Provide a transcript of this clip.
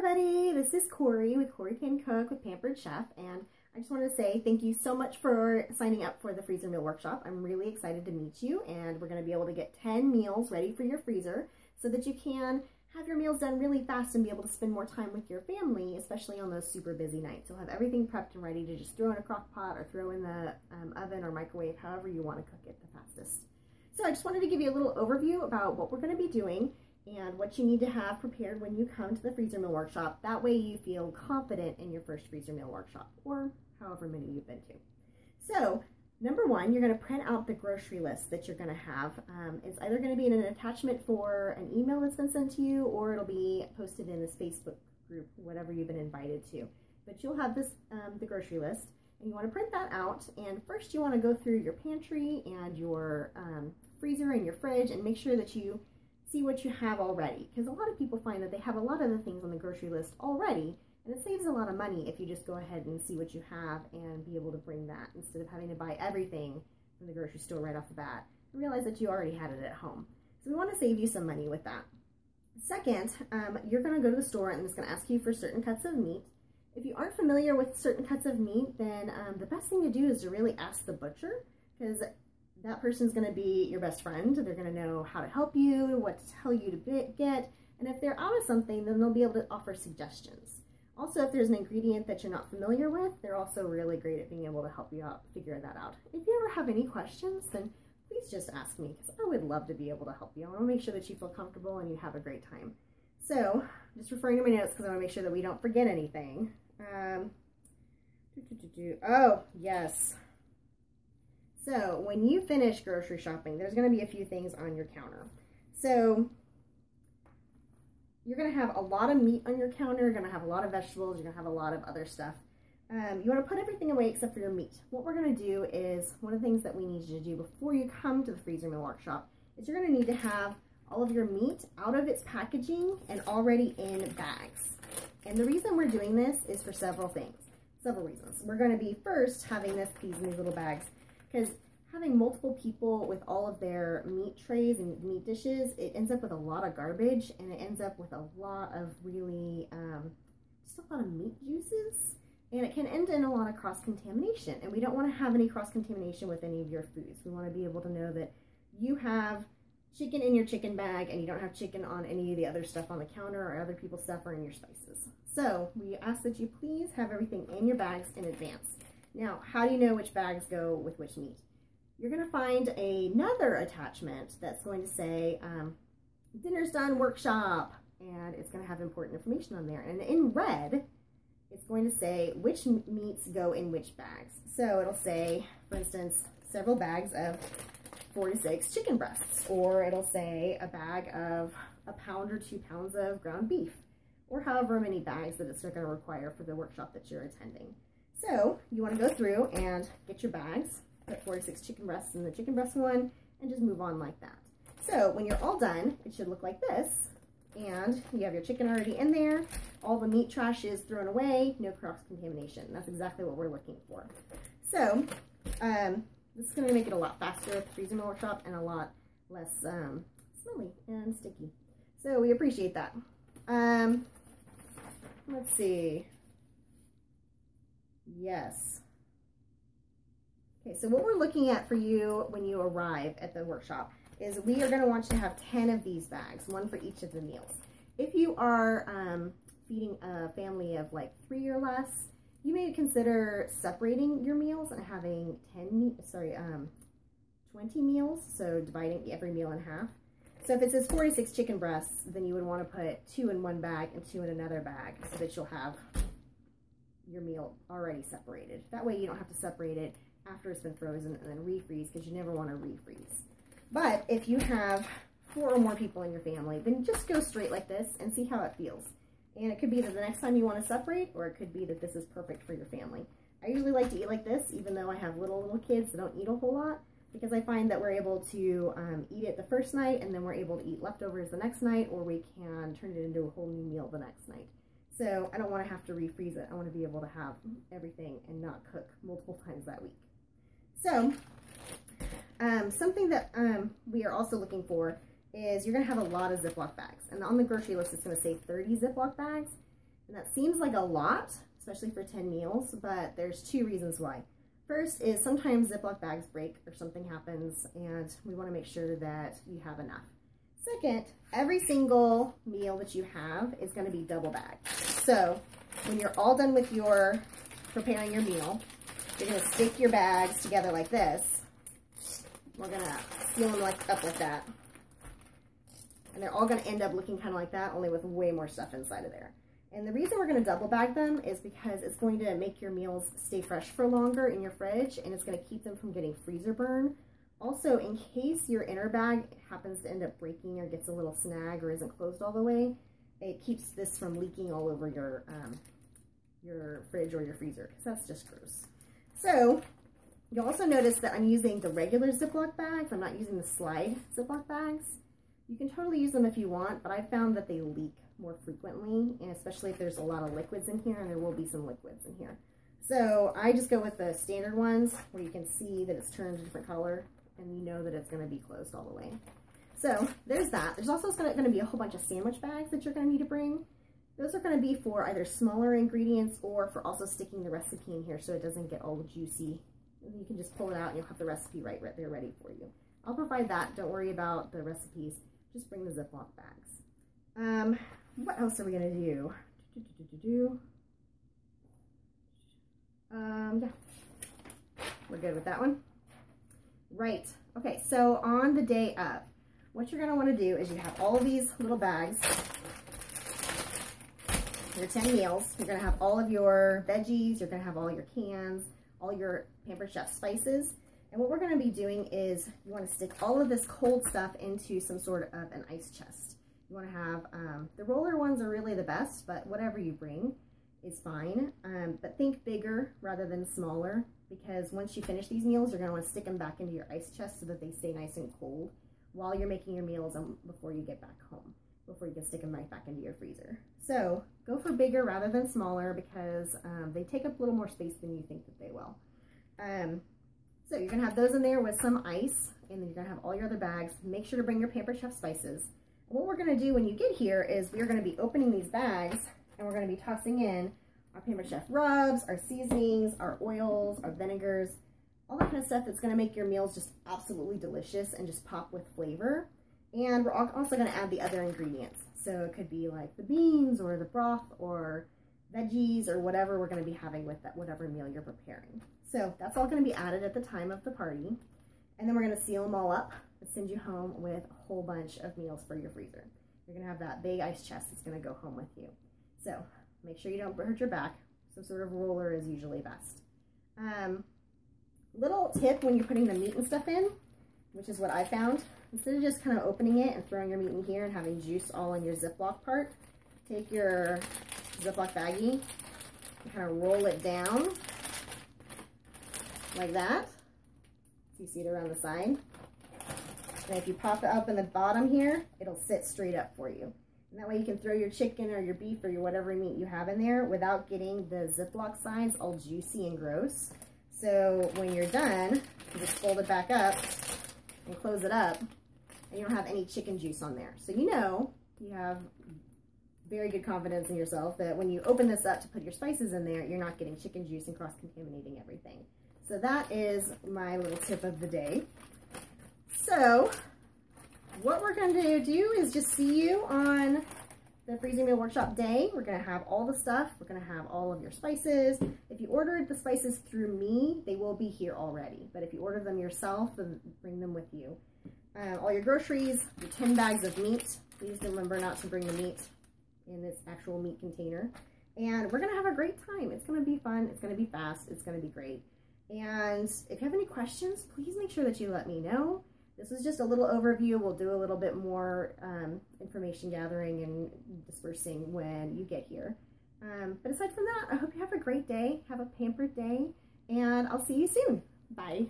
everybody, this is Corey with Corey Can Cook with Pampered Chef, and I just want to say thank you so much for signing up for the freezer meal workshop. I'm really excited to meet you, and we're going to be able to get 10 meals ready for your freezer so that you can have your meals done really fast and be able to spend more time with your family, especially on those super busy nights. You'll have everything prepped and ready to just throw in a crock pot or throw in the oven or microwave, however you want to cook it the fastest. So I just wanted to give you a little overview about what we're going to be doing and what you need to have prepared when you come to the freezer meal workshop. That way you feel confident in your first freezer meal workshop, or however many you've been to. So number one, you're going to print out the grocery list that you're going to have. It's either going to be in an attachment for an email that's been sent to you, or it'll be posted in this Facebook group, whatever you've been invited to. But you'll have this the grocery list, and you want to print that out. And first you want to go through your pantry and your freezer and your fridge and make sure that you see what you have already, because a lot of people find that they have a lot of the things on the grocery list already, and it saves a lot of money if you just go ahead and see what you have and be able to bring that instead of having to buy everything from the grocery store right off the bat and realize that you already had it at home. So we want to save you some money with that. Second, you're going to go to the store and it's going to ask you for certain cuts of meat. If you aren't familiar with certain cuts of meat, then the best thing to do is to really ask the butcher, because that person's going to be your best friend. They're going to know how to help you, what to tell you to get, and if they're out of something, then they'll be able to offer suggestions. Also, if there's an ingredient that you're not familiar with, they're also really great at being able to help you out, figure that out. If you ever have any questions, then please just ask me, because I would love to be able to help you. I want to make sure that you feel comfortable and you have a great time. So, just referring to my notes because I want to make sure that we don't forget anything. Oh, yes. So when you finish grocery shopping, there's going to be a few things on your counter. So you're going to have a lot of meat on your counter, you're going to have a lot of vegetables, you're going to have a lot of other stuff. You want to put everything away except for your meat. What we're going to do is, one of the things that we need you to do before you come to the freezer meal workshop is you're going to need to have all of your meat out of its packaging and already in bags. And the reason we're doing this is for several reasons. We're going to be first having these in these little bags, because having multiple people with all of their meat trays and meat dishes, it ends up with a lot of garbage, and it ends up with a lot of really, just a lot of meat juices, and it can end in a lot of cross-contamination, and we don't want to have any cross-contamination with any of your foods. We want to be able to know that you have chicken in your chicken bag and you don't have chicken on any of the other stuff on the counter or other people's stuff or in your spices. So we ask that you please have everything in your bags in advance. Now, how do you know which bags go with which meat? You're going to find another attachment that's going to say, dinner's done, workshop, and it's going to have important information on there. And in red, it's going to say which meats go in which bags. So it'll say, for instance, several bags of 4 to 6 chicken breasts, or it'll say a bag of 1 pound or 2 pounds of ground beef, or however many bags that it's going to require for the workshop that you're attending. So you want to go through and get your bags, put 4 to 6 chicken breasts in the chicken breast one, and just move on like that. So when you're all done, it should look like this, and you have your chicken already in there, all the meat trash is thrown away, no cross-contamination. That's exactly what we're looking for. So this is going to make it a lot faster at the freezer meal workshop and a lot less smelly and sticky. So we appreciate that. Let's see. Yes. Okay, so what we're looking at for you when you arrive at the workshop is we are going to want you to have 10 of these bags, 1 for each of the meals. If you are feeding a family of like 3 or less, you may consider separating your meals and having 20 meals, so dividing every meal in half. So if it says 4 to 6 chicken breasts, then you would want to put 2 in one bag and 2 in another bag so that you'll have your meal already separated. That way you don't have to separate it after it's been frozen and then refreeze, because you never want to refreeze. But if you have 4 or more people in your family, then just go straight like this and see how it feels. And it could be that the next time you want to separate, or it could be that this is perfect for your family. I usually like to eat like this, even though I have little kids that don't eat a whole lot, because I find that we're able to eat it the first night, and then we're able to eat leftovers the next night, or we can turn it into a whole new meal the next night. So I don't want to have to refreeze it. I want to be able to have everything and not cook multiple times that week. So something that we are also looking for is you're going to have a lot of Ziploc bags. And on the grocery list, it's going to say 30 Ziploc bags. And that seems like a lot, especially for 10 meals, but there's 2 reasons why. First is sometimes Ziploc bags break or something happens, and we want to make sure that you have enough. Second, every single meal that you have is going to be double bagged. So when you're all done with your preparing your meal, you're going to stick your bags together like this. We're going to seal them up like that. And they're all going to end up looking kind of like that, only with way more stuff inside of there. And the reason we're going to double bag them is because it's going to make your meals stay fresh for longer in your fridge, and it's going to keep them from getting freezer burn. Also, in case your inner bag happens to end up breaking or gets a little snag or isn't closed all the way, it keeps this from leaking all over your fridge or your freezer, because that's just gross. So you'll also notice that I'm using the regular Ziploc bags. I'm not using the slide Ziploc bags. You can totally use them if you want, but I found that they leak more frequently, and especially if there's a lot of liquids in here, and there will be some liquids in here. So I just go with the standard ones where you can see that it's turned a different color, and you know that it's going to be closed all the way. So there's that. There's also going to be a whole bunch of sandwich bags that you're going to need to bring. Those are going to be for either smaller ingredients or for also sticking the recipe in here so it doesn't get all juicy. And you can just pull it out and you'll have the recipe right there ready for you. I'll provide that. Don't worry about the recipes. Just bring the Ziploc bags. What else are we going to do? Yeah, we're good with that one. Right. Okay, so on the day of, what you're going to want to do is you have all of these little bags, your 10 meals. You're going to have all of your veggies, you're going to have all your cans, all your Pampered Chef spices. And what we're going to be doing is you want to stick all of this cold stuff into some sort of an ice chest. You want to have, the roller ones are really the best, but whatever you bring is fine. But think bigger rather than smaller, because once you finish these meals, you're going to want to stick them back into your ice chest so that they stay nice and cold while you're making your meals before you get back home, before you can stick them right back into your freezer. So go for bigger rather than smaller, because they take up a little more space than you think that they will. So you're going to have those in there with some ice, and then you're going to have all your other bags. Make sure to bring your Pampered Chef spices. And what we're going to do when you get here is we're going to be opening these bags, and we're going to be tossing in our Pampered Chef rubs, our seasonings, our oils, our vinegars, all that kind of stuff that's going to make your meals just absolutely delicious and just pop with flavor. And we're also going to add the other ingredients. So it could be like the beans or the broth or veggies or whatever we're going to be having with that, whatever meal you're preparing. So that's all going to be added at the time of the party. And then we're going to seal them all up and send you home with a whole bunch of meals for your freezer. You're going to have that big ice chest that's going to go home with you. So make sure you don't hurt your back. Some sort of roller is usually best. Little tip when you're putting the meat and stuff in, which is what I found. Instead of just kind of opening it and throwing your meat in here and having juice all in your Ziploc part, take your Ziploc baggie and kind of roll it down like that. So you see it around the side. And if you pop it up in the bottom here, it'll sit straight up for you. And that way you can throw your chicken or your beef or your whatever meat you have in there without getting the Ziploc sides all juicy and gross. So when you're done, you just fold it back up and close it up, and you don't have any chicken juice on there. So you know you have very good confidence in yourself that when you open this up to put your spices in there, you're not getting chicken juice and cross-contaminating everything. So that is my little tip of the day. So what we're going to do is just see you on the Freezer Meal Workshop day. We're going to have all the stuff. We're going to have all of your spices. If you ordered the spices through me, they will be here already. But if you order them yourself, then bring them with you. All your groceries, your 10 bags of meat. Please remember not to bring the meat in this actual meat container. And we're going to have a great time. It's going to be fun. It's going to be fast. It's going to be great. And if you have any questions, please make sure that you let me know. This is just a little overview. We'll do a little bit more information gathering and dispersing when you get here. But aside from that, I hope you have a great day. Have a pampered day. And I'll see you soon. Bye.